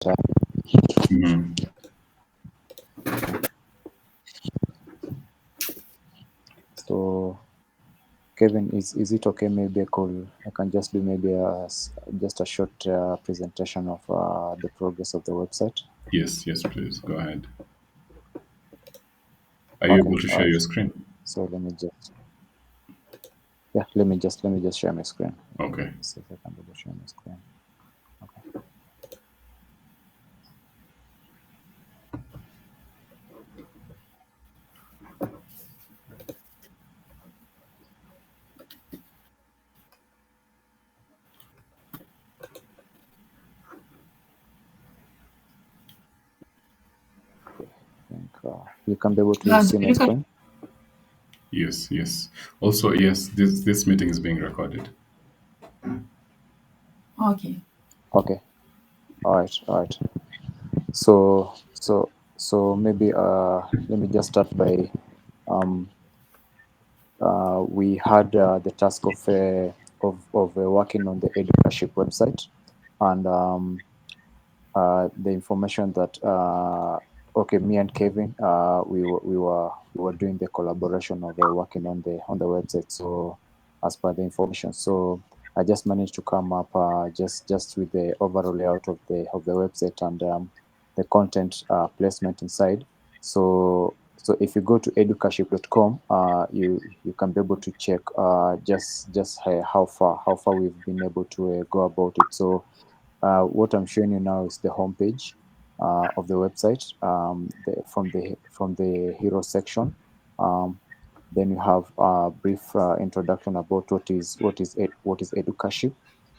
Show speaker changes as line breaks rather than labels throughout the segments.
Mhm.
So Kevin, is it okay? Maybe I can just do maybe just a short presentation of the progress of the website.
Yes, yes, please go ahead. Are you
Okay,
able to
all
share
right.
your screen?
So let me just share my screen.
Okay.
See if I can be able to share my screen. Okay. I think you can be able to
Yeah,
see my
you can.
screen.
Yes, yes. Also, yes, this meeting is being recorded.
Okay.
Okay. All right. All right. So maybe let me just start by um we had the task of working on the education website, and the information that okay, me and Kevin, we were doing the collaboration of working on the website. So as per the information, so I just managed to come up just with the overall layout of the website, and the content placement inside. So if you go to educaship.com, you can be able to check just how far we've been able to go about it. So what I'm showing you now is the homepage of the website, from the hero section. Um, then you have a brief introduction about what is educaship.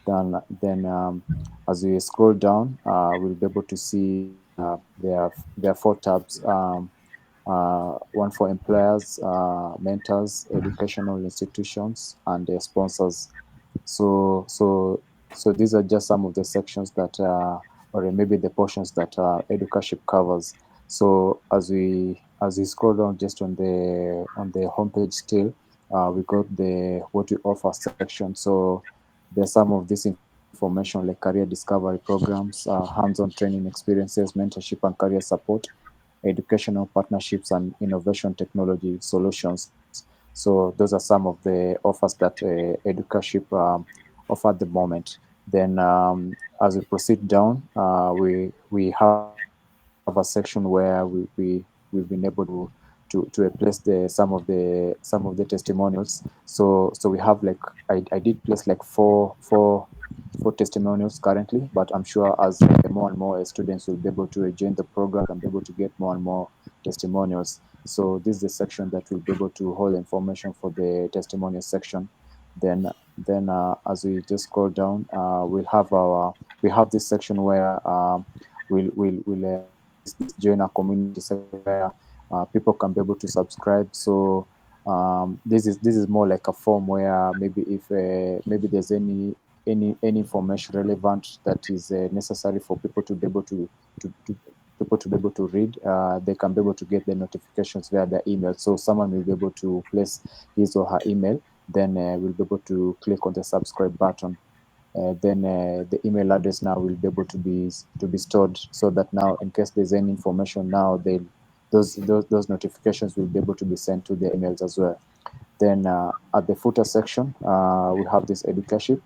Then as we scroll down, we'll be able to see there are four tabs. One for employers, mentors, educational institutions, and sponsors. So these are just some of the sections that, or maybe the portions that educaship covers. So as we scroll down just on the homepage still, we got the what we offer section. So there's some of this information like career discovery programs, hands-on training experiences, mentorship and career support, educational partnerships, and innovation technology solutions. So those are some of the offers that educaship offer at the moment. Then as we proceed down, we have a section where we've been able to replace some of the testimonials. So we have like I did place like four testimonials currently, but I'm sure as more and more students will be able to join the program and be able to get more and more testimonials. So this is the section that will be able to hold information for the testimonial section. Then as we just scroll down, we have this section where this join a community section where people can be able to subscribe. So this is more like a form where maybe if maybe there's any information relevant that is necessary for people to be able to people to be able to read, they can be able to get the notifications via their email. So someone will be able to place his or her email, then we'll be able to click on the subscribe button. Then the email address now will be able to be stored, so that now in case there's any information now, those notifications will be able to be sent to their emails as well. Then at the footer section, we have this educaship.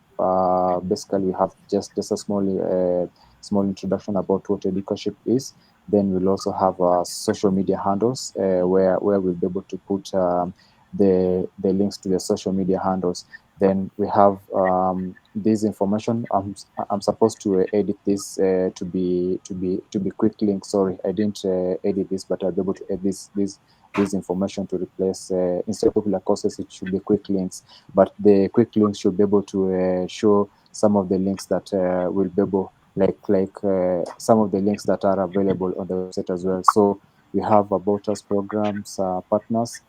Basically, we have just a small introduction about what educaship is. Then we'll also have social media handles, where we'll be able to put the links to the social media handles. Then we have this information. I'm supposed to edit this to be quick links. Sorry, I didn't edit this, but I'll be able to edit this information to replace, instead of popular courses, it should be quick links. But the quick links should be able to show some of the links that will be able, like some of the links that are available on the website as well. So we have about us programs, partners,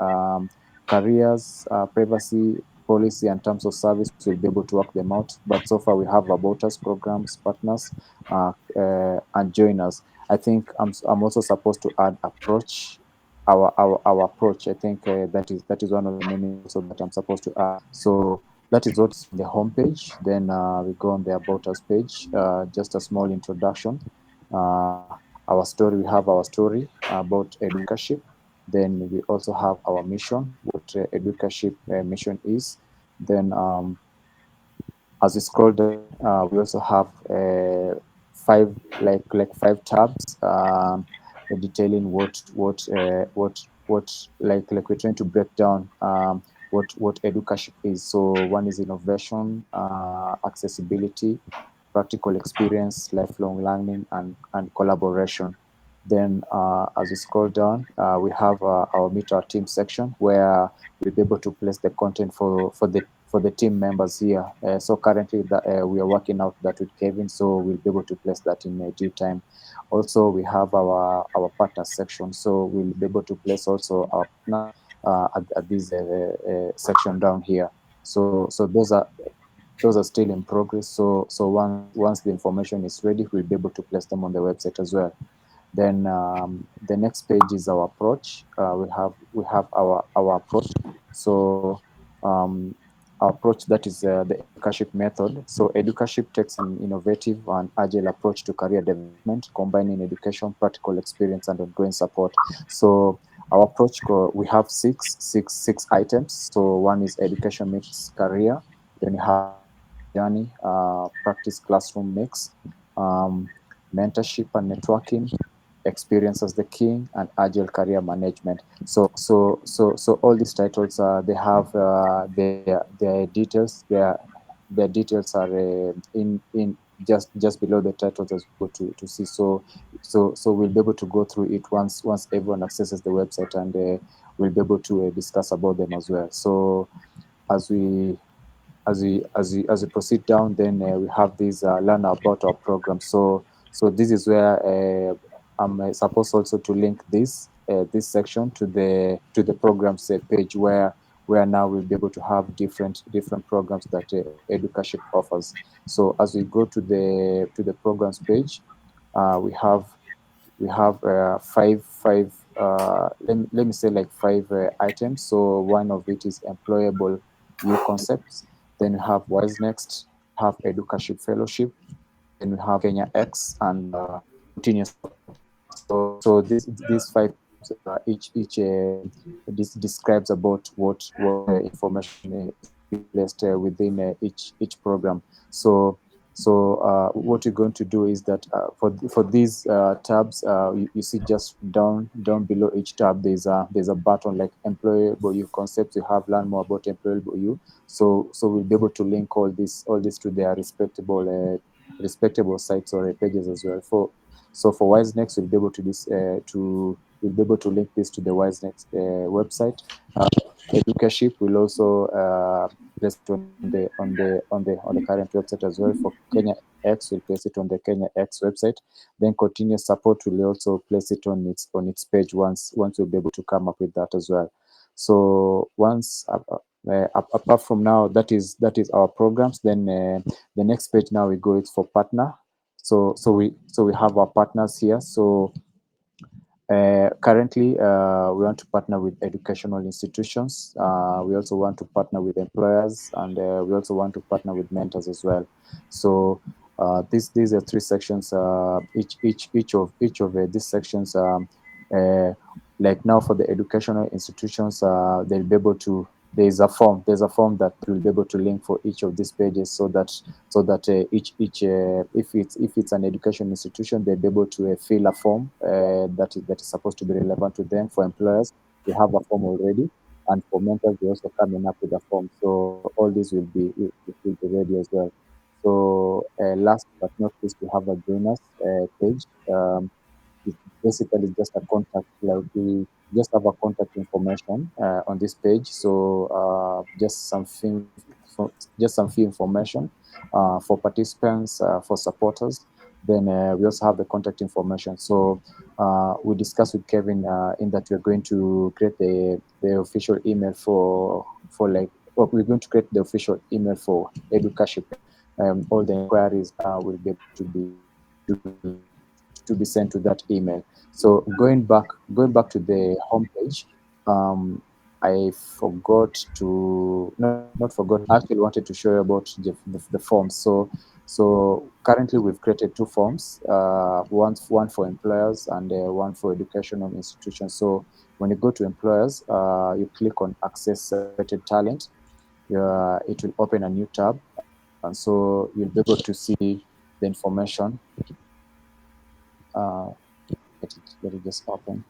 careers, privacy policy and terms of service. We'll be able to work them out. But so far we have about us programs, partners, and joiners. I think I'm also supposed to add approach, our approach. I think that is one of the many also that I'm supposed to add. So that is what's on the homepage. Then we go on the about us page. Just a small introduction. our story. We have our story about education. Then we also have our mission, what education mission is. Then as we scroll down, we also have five five tabs detailing what like we're trying to break down what education is. So one is innovation, accessibility, practical experience, lifelong learning, and collaboration. Then as we scroll down, we have our meet our team section where we'll be able to place the content for the team members here. So currently that we are working out that with Kevin, so we'll be able to place that in due time. Also, we have our partner section, so we'll be able to place also our partners at this section down here. So those are still in progress. So once the information is ready, we'll be able to place them on the website as well. Then the next page is our approach. We have our approach. So um, our approach, that is the education method. So education takes an innovative and agile approach to career development, combining education, practical experience, and ongoing support. So our approach, we have six items. So one is education meets career. Then you have career journey, practice classroom mix, um, mentorship and networking, experience as the king, and agile career management. So all these titles they have their details. Their details are in just below the titles as well to see. So we'll be able to go through it once everyone accesses the website, and we'll be able to discuss about them as well. So as we as we proceed down, then we have this learn about our program. So this is where I'm supposed also to link this section to the programs page, where now we'll be able to have different programs that education offers. So as we go to the programs page, we have five let me say like five items. So one of it is employable new concepts. Then we have WiseNxt, have education fellowship, then we have Kenya X, and continuous support. So these five tabs, each this describes about what information is to be placed within each program. So what you're going to do is that for these tabs, you see just down below each tab, there's a button like employable you concepts. You have learn more about employable you. So we'll be able to link all this to their respectable sites or pages as well. For WiseNxt, we'll be able to this to we'll be able to link this to the WiseNxt website. Education will also place it on the current website as well. For Kenya X, we'll place it on the Kenya X website. Then continuous support will also place it on its page once we'll be able to come up with that as well. So once apart from now, that is our programs. Then the next page now we go, it's for partner. So we have our partners here. So currently, we want to partner with educational institutions. We also want to partner with employers, and we also want to partner with mentors as well. So these are three sections. Each of these sections, uh, like now for the educational institutions, they'll be able to. There's a form that we'll be able to link for each of these pages, so that each if it's an education institution, they'll be able to fill a form that is supposed to be relevant to them. For employers, they have a form already, and for mentors, they also coming up with a form. So all these will be ready as well. So last but not least, we have a join us page. It's basically just a contact. Like we just have a contact information on this page. So just some few information for participants, for supporters. Then we also have the contact information. So we discussed with Kevin in that we're going to create the official email we're going to create the official email for education. All the inquiries will be able to be sent to that email. So going back to the homepage, I forgot to not forgot. I actually wanted to show you about the forms. So currently we've created two forms. One for employers and one for educational institutions. So when you go to employers, you click on access selected talent. It will open a new tab, and so you'll be able to see the information. Uh, let it just open.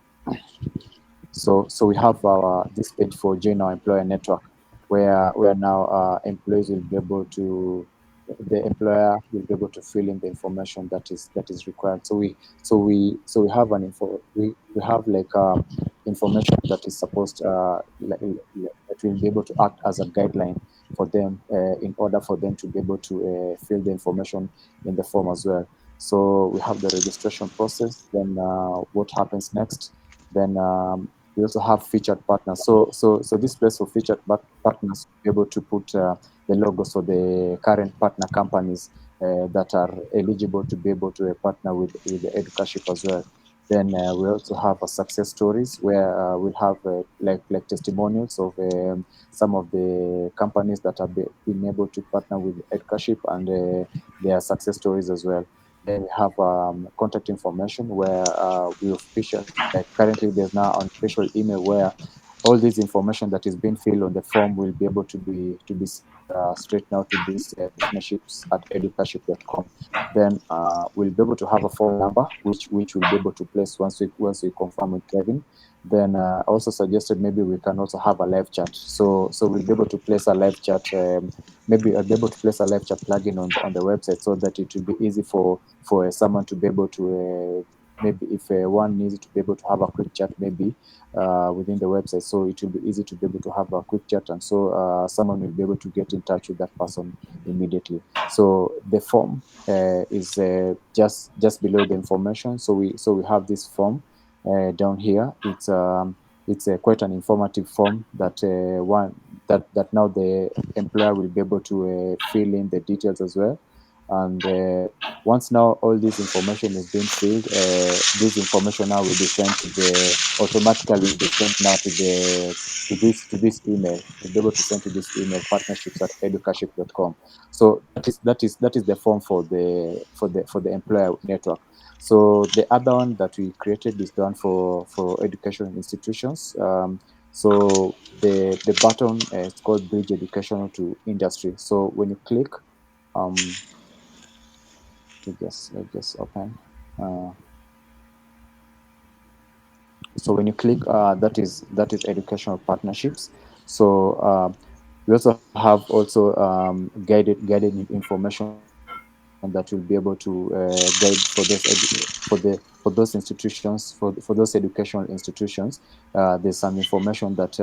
So we have our this page for join our employer network, where now employees will be able to the employer will be able to fill in the information that is required. So we have an info we have like information that is supposed that will be able to act as a guideline for them in order for them to be able to fill the information in the form as well. So we have the registration process. Then what happens next? Then we also have featured partners. So this place for featured partners will be able to put the logos for the current partner companies that are eligible to be able to partner with the education as well. Then we also have success stories where we'll have like testimonials of some of the companies that have been able to partner with education and their success stories as well. Then we have contact information where we official like currently there's now an official email where all this information that is being filled on the form will be able to be sent straight now to these partnerships at educaship.com. Then we'll be able to have a phone number which we'll be able to place once we confirm with Kevin. Then also suggested maybe we can also have a live chat. So we'll be able to place a live chat. Maybe I'll be able to place a live chat plugin on the website so that it will be easy for someone to be able to maybe if one needs to be able to have a quick chat maybe within the website, so it will be easy to be able to have a quick chat, and so someone will be able to get in touch with that person immediately. So the form is just below the information. So we have this form down here. It's quite an informative form that that now the employer will be able to fill in the details as well. And once now all this information is being filled, this information now will be sent to the automatically will be sent now to this email. We'll be able to send to this email partnerships@educaship.com. So that is the form for the employer network. So the other one that we created is done for education institutions. So the button is called Bridge Educational to Industry. So when you click, um, let just open. Uh, so when you click, that is educational partnerships. So we also have guided information that will be able to guide for those institutions, for those educational institutions. There's some information that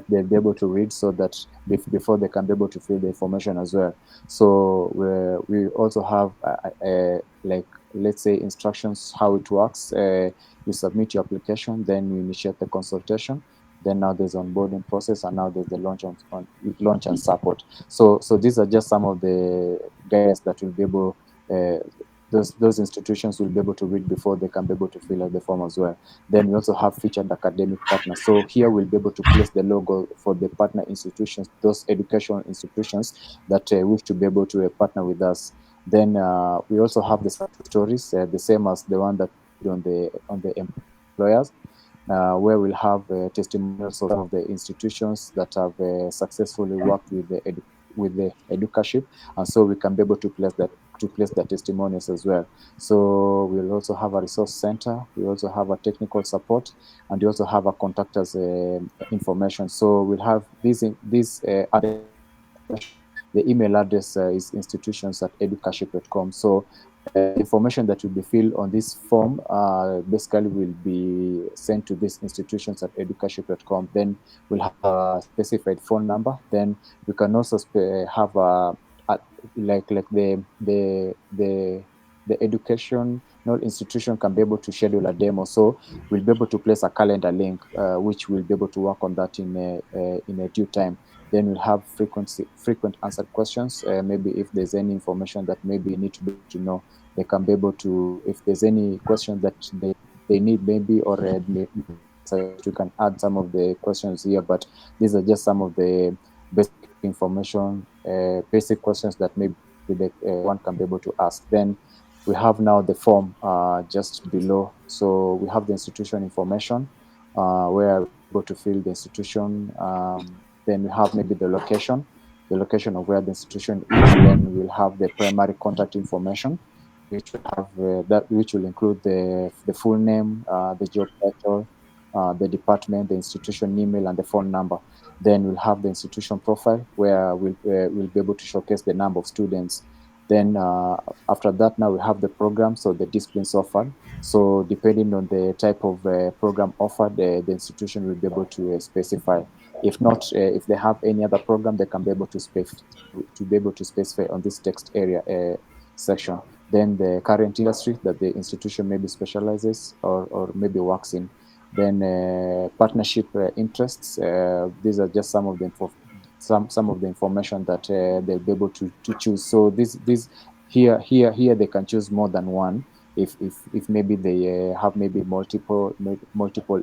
they'll be able to read, so that before they can be able to fill the information as well. So we also have like, let's say, instructions how it works. You submit your application, then you initiate the consultation. Then now there's onboarding process, and now there's the launch and support. So these are just some of the guidance that will be able uh, those institutions will be able to read before they can be able to fill out the form as well. Then we also have featured academic partners. So here we'll be able to place the logo for the partner institutions, those educational institutions that wish to be able to partner with us. Then we also have the success stories, the same as the one that on the employers, where we'll have testimonials of some of the institutions that have successfully worked with the education, and so we can be able to place the testimonials as well. So we'll also have a resource center. We also have a technical support, and we also have a contactors information. So we'll have these other information. The email address is institutions@educaship.com. So the information that will be filled on this form basically will be sent to these institutions at educaship.com. Then we'll have a specified phone number. Then we can also have a like the educational institution can be able to schedule a demo. So we'll be able to place a calendar link, which we'll be able to work on that in a due time. Then we'll have frequent answered questions. Maybe if there's any information that maybe you need to be able to know, they can be able to, if there's any question that they need maybe, or suggest you can add some of the questions here, but these are just some of the basic information, basic questions that maybe one can be able to ask. Then we have now the form just below. So we have the institution information where we're able to fill the institution. Then we have maybe the location of where the institution is. Then we'll have the primary contact information, which will have which will include the full name, the job title, the department, the institution email, and the phone number. Then we'll have the institution profile where we'll be able to showcase the number of students. Then after that, now we have the programs or the disciplines offered. So depending on the type of program offered, the institution will be able to specify. If not, if they have any other program, they can be able to be able to specify on this text area section. Then the current industry that the institution maybe specializes or maybe works in. Then partnership interests. These are just some of the some of the information that they'll be able to choose. So this here they can choose more than one if maybe they have maybe multiple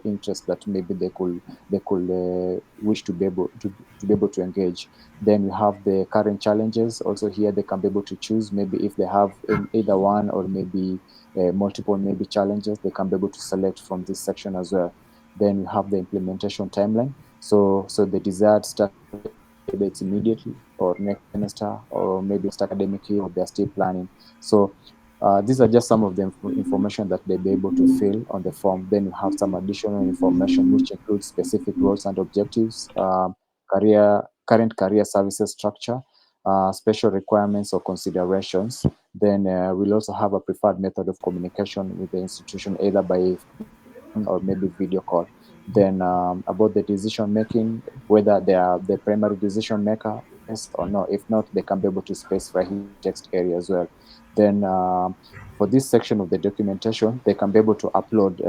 interests that maybe they could wish to be able to engage. Then we have the current challenges. Also here they can be able to choose maybe if they have either one or maybe multiple maybe challenges, they can be able to select from this section as well. Then we have the implementation timeline. So the desired start date, either it's immediately or next semester or maybe next academic year, or they're still planning. So these are just some of the information that they'll be able to fill on the form. Then you have some additional information which includes specific roles and objectives, current career services structure, special requirements or considerations. Then we'll also have a preferred method of communication with the institution, either by phone or maybe video call. Then about the decision making, whether they are the primary decision maker, yes or no. If not, they can be able to specify in text area as well. Then for this section of the documentation, they can be able to upload,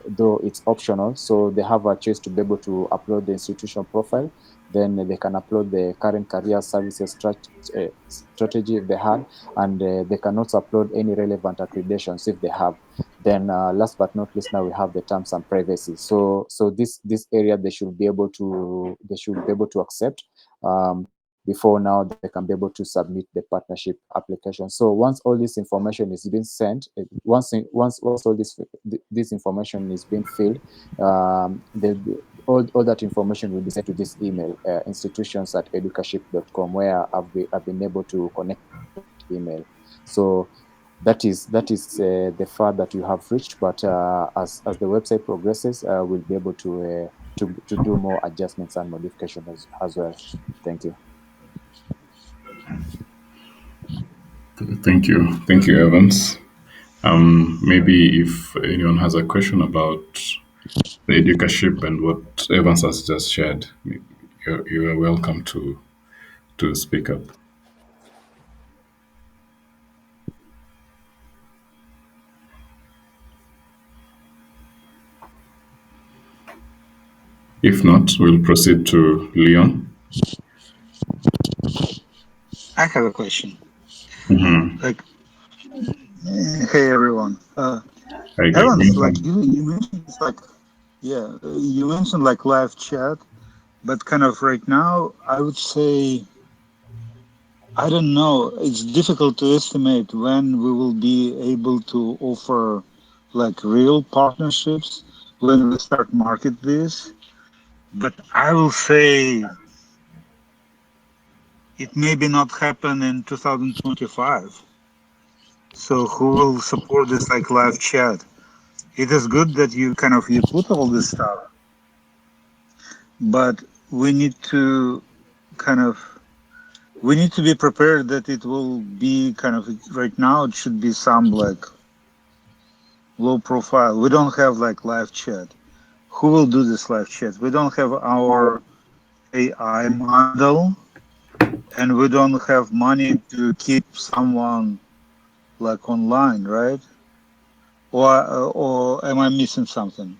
though it's optional. So they have a choice to be able to upload the institution profile. Then they can upload the current career services strategy if they have, and they can also upload any relevant accreditations if they have. Then last but not least, now we have the terms and privacy. So this area they should be able to accept before now they can be able to submit the partnership application. So once all this information is being sent, once all this information is being filled, all that information will be sent to this email, institutions@educaship.com, where I've been able to connect email. So that is the far that you have reached, but as the website progresses, we'll be able to do more adjustments and modifications as well. Thank you.
Thank you, Evans. Maybe if anyone has a question about the education and what Evans has just shared, you are welcome to speak up. If not, we'll proceed to Leon.
I have a question.
Mm-hmm.
Like, hey everyone.
Hi, guys.
Evans, like
Welcome.
you mentioned, it's like, yeah, you mentioned like live chat, but kind of right now, I would say, I don't know. It's difficult to estimate when we will be able to offer like real partnerships when we start market this. But I will say it maybe not happen in 2025. So who will support this like live chat? It is good that you put all this stuff, but we need to kind of we need to be prepared that it will be kind of right now it should be some like low profile. We don't have like live chat. Who will do this live chat? We don't have our AI model, and we don't have money to keep someone like online, right? Or am I missing something?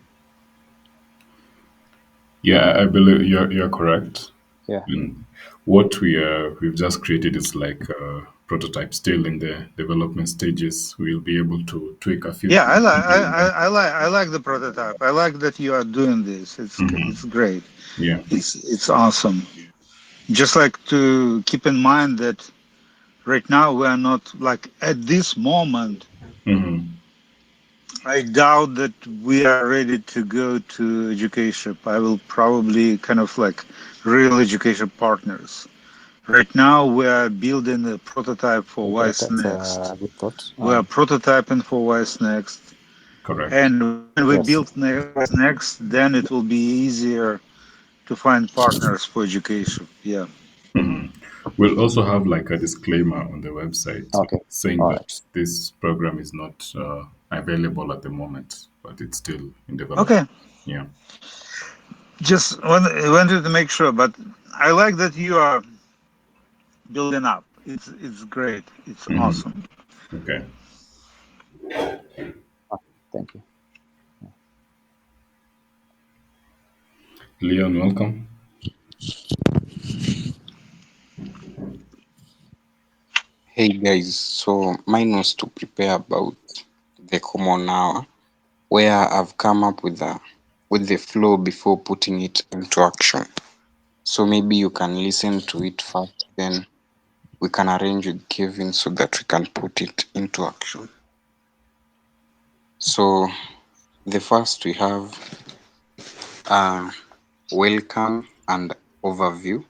Yeah, I believe you're correct.
Yeah.
And what we've just created is like prototype still in the development stages. We'll be able to tweak a few
Yeah,
things.
I like the prototype. I like that you are doing this. It's great.
Yeah.
It's awesome. Just like to keep in mind that right now we are not like at this moment.
Mm-hmm.
I doubt that we are ready to go to education. I will probably kind of like real education partners. Right now we are building a prototype for
Okay, that's
WiseNxt.
a good thought.
We are prototyping for WiseNxt.
Correct.
And when we
Yes.
build WiseNxt, then it will be easier to find partners for education. Yeah.
We'll also have like a disclaimer on the website
Okay.
saying
All right.
that this program is not available at the moment, but it's still in development.
Okay.
Yeah.
Just wanted to make sure, but I like that you are building up. It's great. It's awesome.
Okay.
Thank you.
Leon, welcome.
Hey guys, so mine was to prepare about the common hour, where I've come up with the flow before putting it into action. So maybe you can listen to it first, then we can arrange with Kevin so that we can put it into action. So the first we have welcome and overview,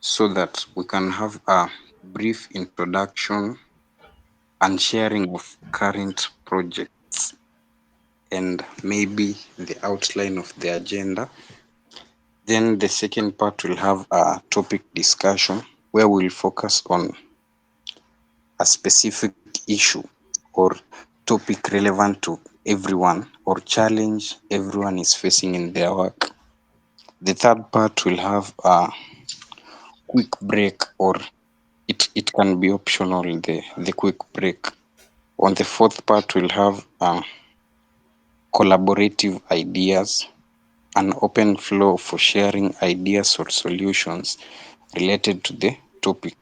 so that we can have a brief introduction and sharing of current projects and maybe the outline of the agenda. Then the second part will have a topic discussion where we'll focus on a specific issue or topic relevant to everyone or challenge everyone is facing in their work. The third part will have a quick break, or it can be optional, the quick break. On the fourth part, we'll have collaborative ideas, an open flow for sharing ideas or solutions related to the topic,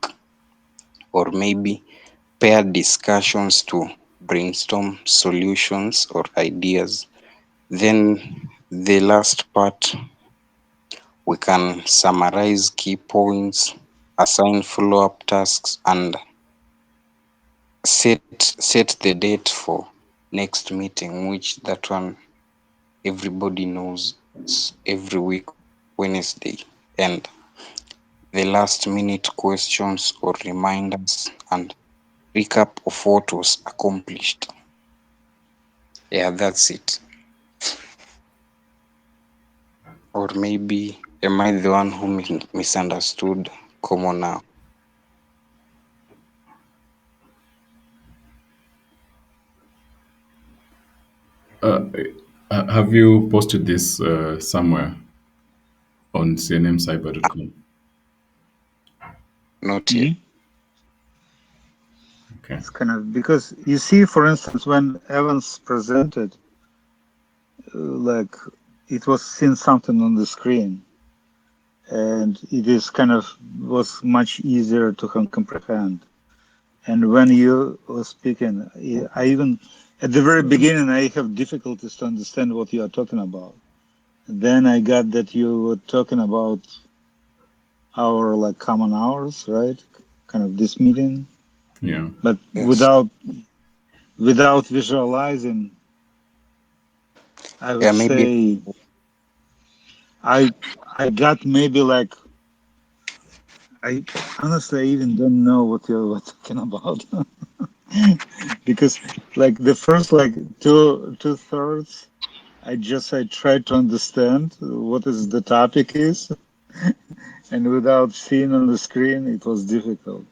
or maybe paired discussions to brainstorm solutions or ideas. Then the last part, we can summarize key points, assign follow-up tasks, and set the date for next meeting, which that one everybody knows it's every week Wednesday. And the last minute questions or reminders and recap of what was accomplished. Yeah, that's it. Or maybe am I the one who misunderstood common now?
Uh, have you posted this somewhere on cnmcyber.com?
Not yet.
Mhm.
Okay.
It's kind of because you see, for instance, when Evans presented, like it was seeing something on the screen, and it is kind of was much easier to comprehend. And when you were speaking, I even at the very beginning I have difficulties to understand what you are talking about. Then I got that you were talking about our like common hours, right? Kind of this meeting,
Yeah.
but
Yes.
without visualizing, I
Yeah,
would
maybe.
say I I got maybe like I honestly I even don't know what you were talking about because like the first like two thirds I tried to understand what is the topic is, and without seeing on the screen it was difficult.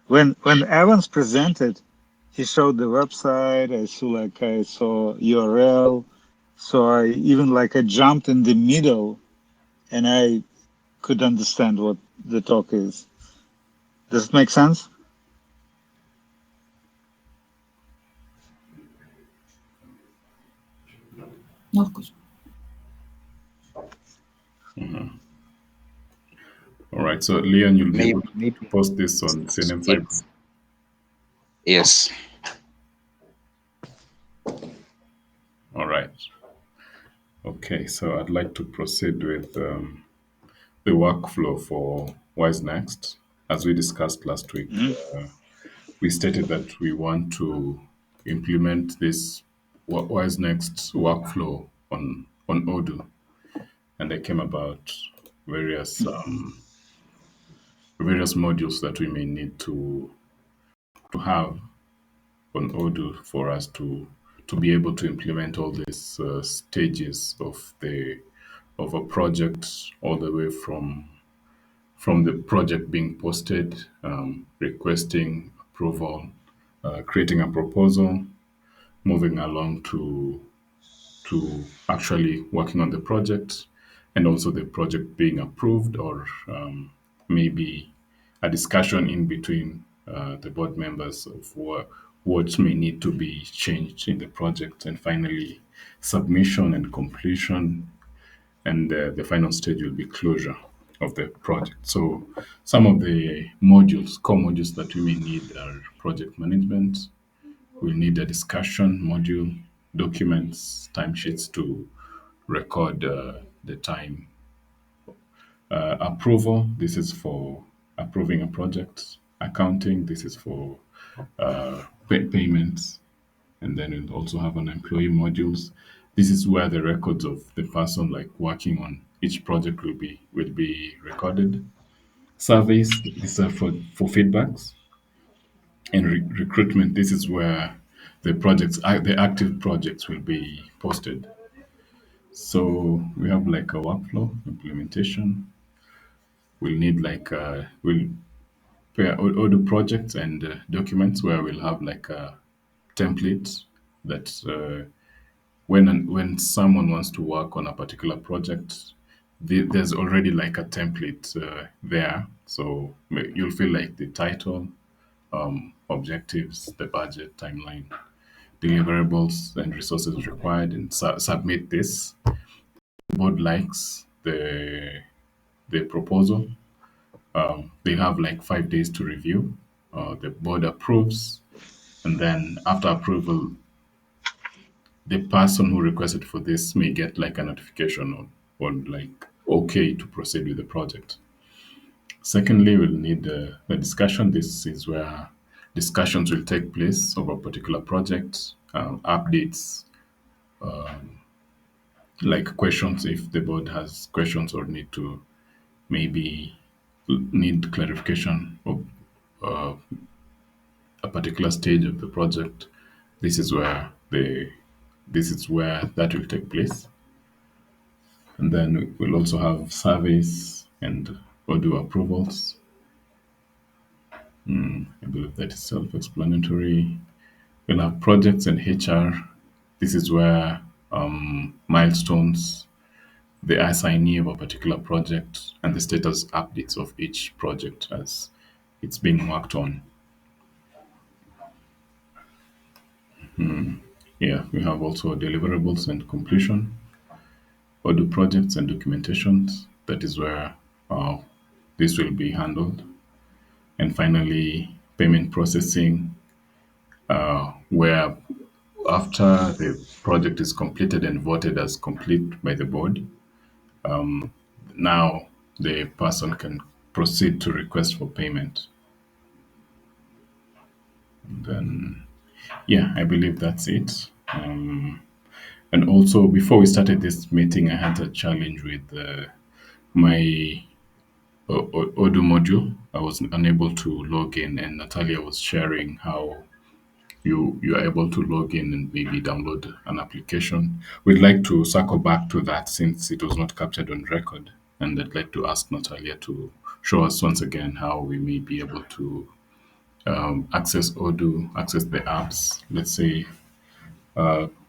When Evans presented, he showed the website. I saw URL, so I even like I jumped in the middle and I could understand what the talk is. Does it make sense?
All right. So, Leon, you'll be able
Maybe
to post this on CNN Cyber.
yes. Yes.
All right. Okay, so I'd like to proceed with the workflow for WiseNxt. As we discussed last week,
Mhm.
we stated that we want to implement this WiseNxt workflow on Odoo, and I came about various various modules that we may need to have on Odoo for us to be able to implement all these stages of a project, all the way from the project being posted, requesting approval, creating a proposal, moving along to actually working on the project, and also the project being approved, or maybe a discussion in between the board members of what may need to be changed in the project, and finally submission and completion, and the final stage will be closure of the project. So some of the modules, core modules that we may need are project management. We'll need a discussion module, documents, timesheets to record the time. Approval, this is for approving a project. Accounting, this is for payments. And then we'll also have an employee modules. This is where the records of the person like working on each project will be recorded. Surveys, these are for feedbacks. And recruitment, this is where the active projects will be posted. So we have like a workflow implementation. We'll need like we'll pair all the projects and documents where we'll have like a template that when someone wants to work on a particular project, there's already like a template there. So you'll feel like the title, objectives, the budget, timeline, deliverables, and resources required, and submit this. Board likes the proposal. They have like 5 days to review. The board approves, and then after approval, the person who requested for this may get like a notification on like okay to proceed with the project. Secondly, we'll need the discussion. This is where discussions will take place over a particular project, updates, like questions if the board has questions or need to maybe need clarification of a particular stage of the project. This is where that will take place. And then we'll also have surveys and audio approvals. I believe that is self-explanatory. We'll have projects and HR. This is where milestones, the assignee of a particular project, and the status updates of each project as it's being worked on. Yeah, we have also deliverables and completion, audio projects and documentations. That is where uh, this will be handled. And finally, payment processing, where after the project is completed and voted as complete by the board, now the person can proceed to request for payment. And then, yeah, I believe that's it. And also, before we started this meeting, I had a challenge with my Odoo module. I was unable to log in, and Natalia was sharing how you are able to log in and maybe download an application. We'd like to circle back to that since it was not captured on record, and I'd like to ask Natalia to show us once again how we may be able to access Odoo, access the apps. Let's say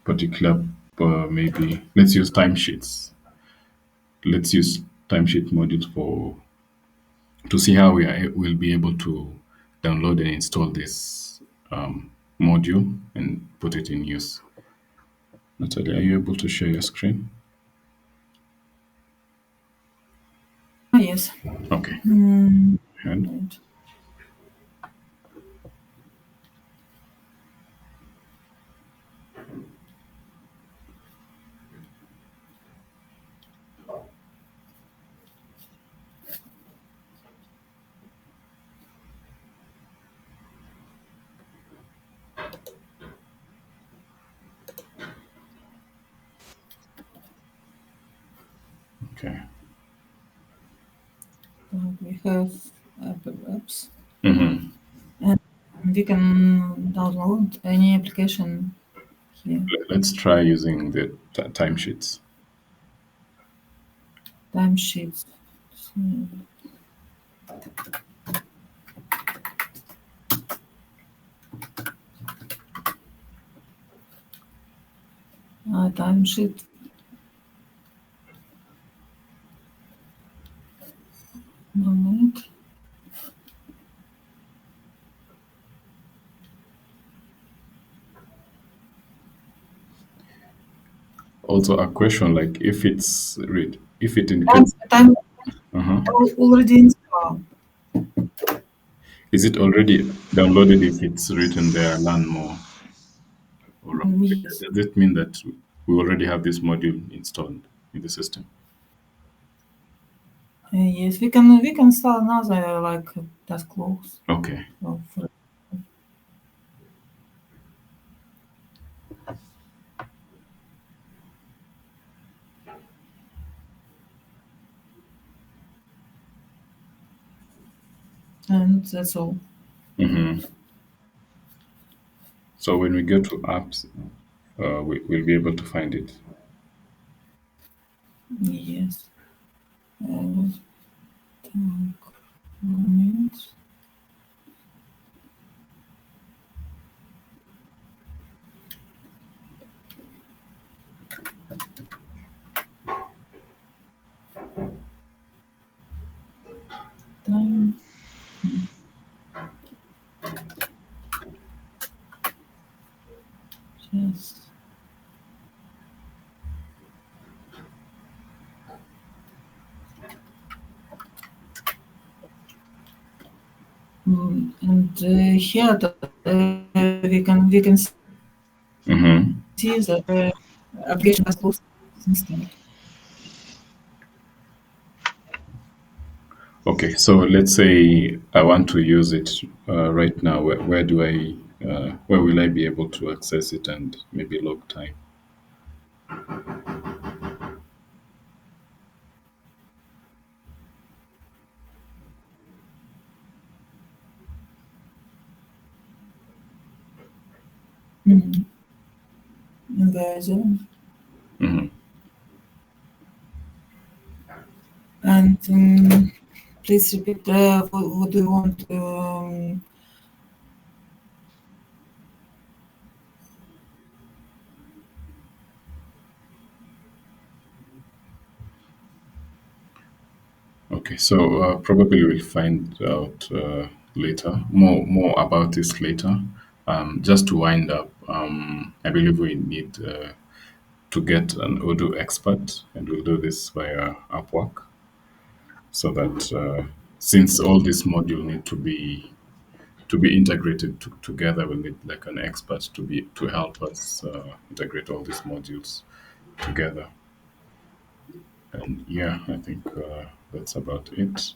particular, maybe let's use timesheets. Let's use timesheet modules for to see how will be able to download and install this module and put it in use. Natalia, are you able to share your screen?
Yes.
Okay. And
Right.
Okay.
We have Apple apps,
Mm-hmm.
and we can download any application here.
Let's try using the timesheets.
Timesheets. So, timesheet. Moment.
Also, a question like if if it
Time,
indicates,
time
uh-huh.
already installed.
Is it already downloaded if it's written there, learn more? Or
Yes.
does it mean that we already have this module installed in the system?
Yes, we can install another like task logs.
Okay.
Of, and that's all.
Mm-hmm. So when we go to apps, we'll be able to find it.
Yes. Take 1 minute. Time. Yes. And here we can see that
Mm-hmm.
application task logs installed.
Okay, so let's say I want to use it right now. Where do where will I be able to access it and maybe log time?
Mm. And
Mm-hmm.
and please repeat what do you want.
Okay, so probably we'll find out later more about this later. Just to wind up, I believe we need to get an Odoo expert, and we'll do this via Upwork, so that since all these modules need to be integrated together, we'll need like an expert to help us integrate all these modules together. And yeah, I think that's about it.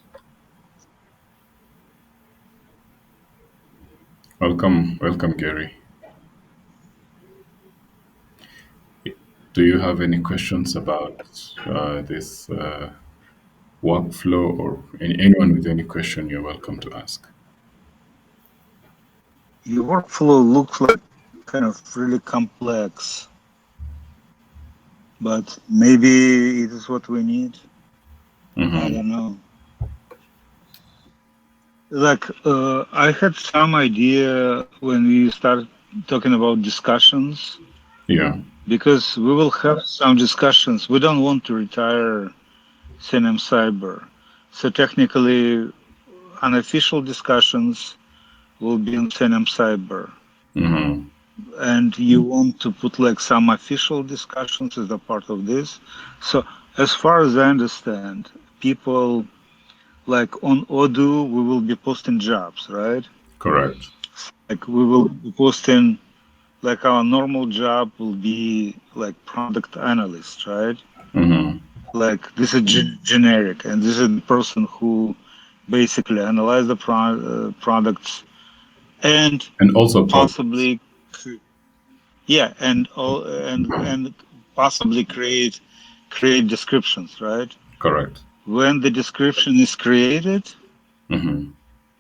Welcome, Gary. Do you have any questions about this workflow, or anyone with any question? You're welcome to ask.
Your workflow looks like kind of really complex, but maybe it is what we need. I
Mm-hmm.
don't know. Like, I had some idea when we started talking about discussions,
Yeah.
because we will have some discussions. We don't want to retire CNM Cyber. So technically, unofficial discussions will be on CNM Cyber.
Mm-hmm.
And you want to put like some official discussions as a part of this. So as far as I understand, people like on Odoo, we will be posting jobs, right?
Correct.
Like we will be posting, like our normal job will be like product analyst, right?
Mm-hmm.
Like this is generic, and this is the person who basically analyze the products and
And also projects.
possibly, yeah, and possibly create descriptions, right?
Correct.
When the description is created,
Mm-hmm.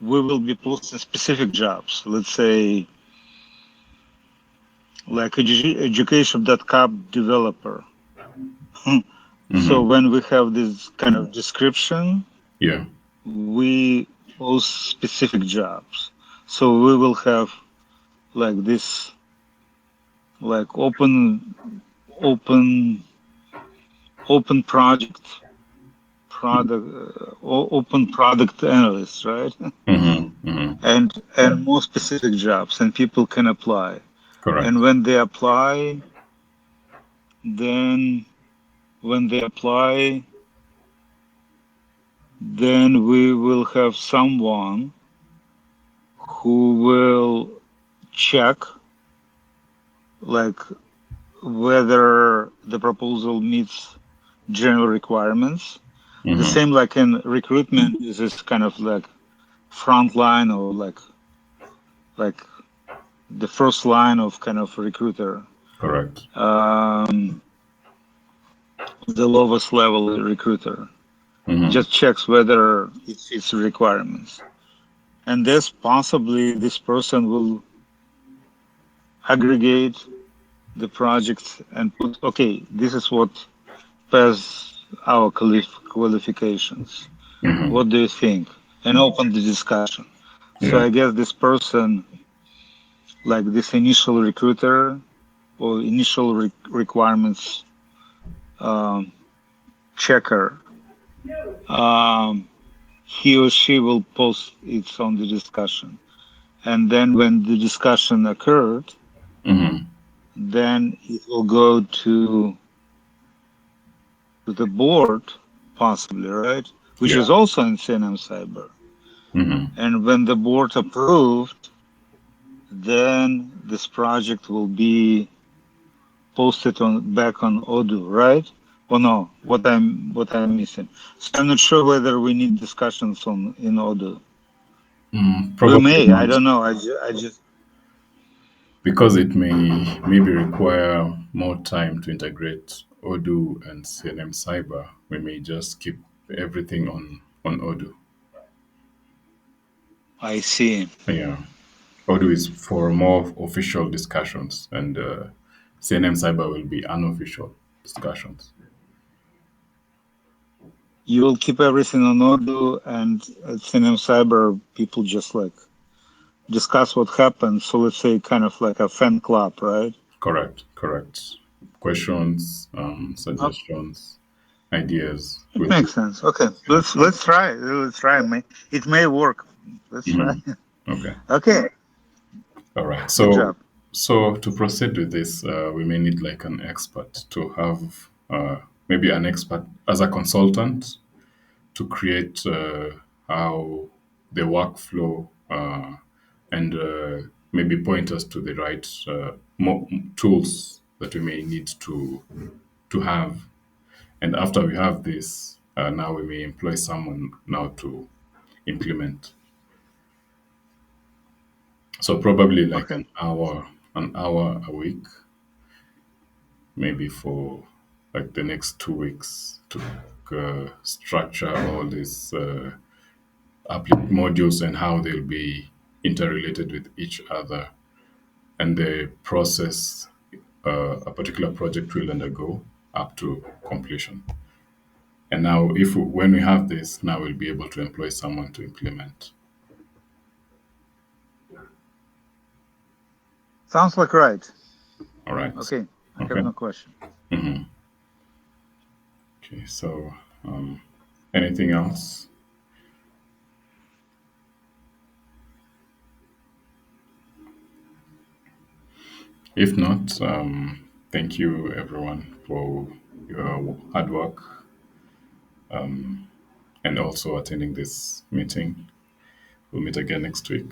we will be posting specific jobs. Let's say, like education.cap developer. So
Mm-hmm.
when we have this kind of description,
Yeah.
we post specific jobs. So we will have like this, like open product, open product analyst, right?
Mm-hmm. Mm-hmm.
And more specific jobs, and people can apply. And
Correct.
when they apply, then when they apply, then we will have someone who will check like whether the proposal meets general requirements. The
Mm-hmm.
same like in recruitment is this kind of like front line or like the first line of kind of recruiter.
Correct.
The lowest level recruiter
Mm-hmm.
just checks whether it fits the requirements. And this possibly this person will aggregate the project and put, okay, this is what pass our qualifications.
Mm-hmm.
What do you think? And open the discussion. So
Yeah.
I guess this person, like this initial recruiter or initial requirements um, checker, um, he or she will post it on the discussion. And then when the discussion occurred,
Mm-hmm.
then it will go to the board, possibly, right? Which
Yeah.
is also in CNM Cyber.
Mm-hmm.
And when the board approved, then this project will be posted on back on Odoo, right? Or no? What I'm missing? So I'm not sure whether we need discussions on in Odoo. We
Probably
may. I
not,
don't know. I just.
because it may maybe require more time to integrate Odoo and CNM Cyber. We may just keep everything on Odoo.
I see.
Yeah. Odoo is for more official discussions, and CNM Cyber will be unofficial discussions.
You will keep everything on Odoo, and at CNM Cyber, people just like discuss what happened. So let's say kind of like a fan club, right?
Correct. Correct. Questions,
Oh,
suggestions, ideas.
it
Will be.
makes sense. Okay, let's try. Let's try. It may work. Let's try.
Mhm. Okay.
Okay,
All right.
good
So,
job.
so to proceed with this, we may need like an expert to have maybe an expert as a consultant to create how the workflow and maybe point us to the right tools that we may need to have. And after we have this, now we may employ someone now to implement. So probably like
Okay,
an hour a week, maybe for like the next 2 weeks to structure all these modules and how they'll be interrelated with each other and the process a particular project will undergo up to completion. And now, if when we have this, now we'll be able to employ someone to implement.
sounds like right.
All right.
Okay, I have
Okay.
no question.
Hmm. Okay. So, anything else? If not, thank you everyone for your hard work and also attending this meeting. We'll meet again next week.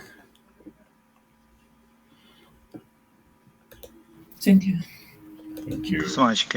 Thank you.
Thank
Thank you
you.
so much, Ken.